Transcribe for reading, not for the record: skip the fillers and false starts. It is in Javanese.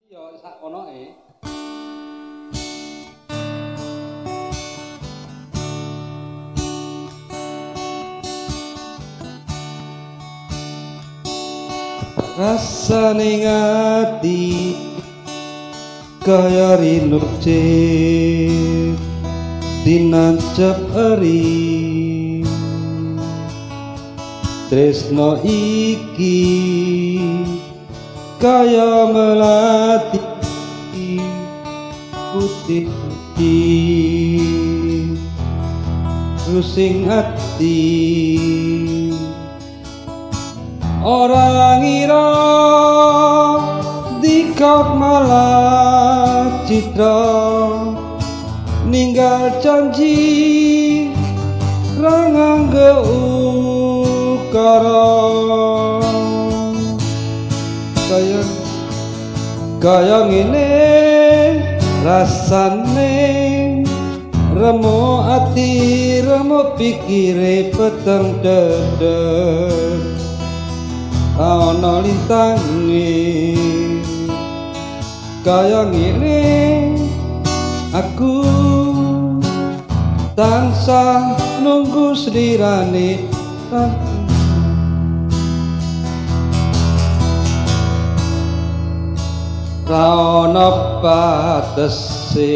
Ya sakonoke. Rasane ngati kaya rinukce dinancep eri tresno iki kaya melati putih-putih rusing ati orang ngira dikap malah citra ninggal janji rangangge ukara kaya ngene rasane remo ati remo pikire peteng dedek ana lintange kaya ngene aku tansah nunggu slirane ra ana patese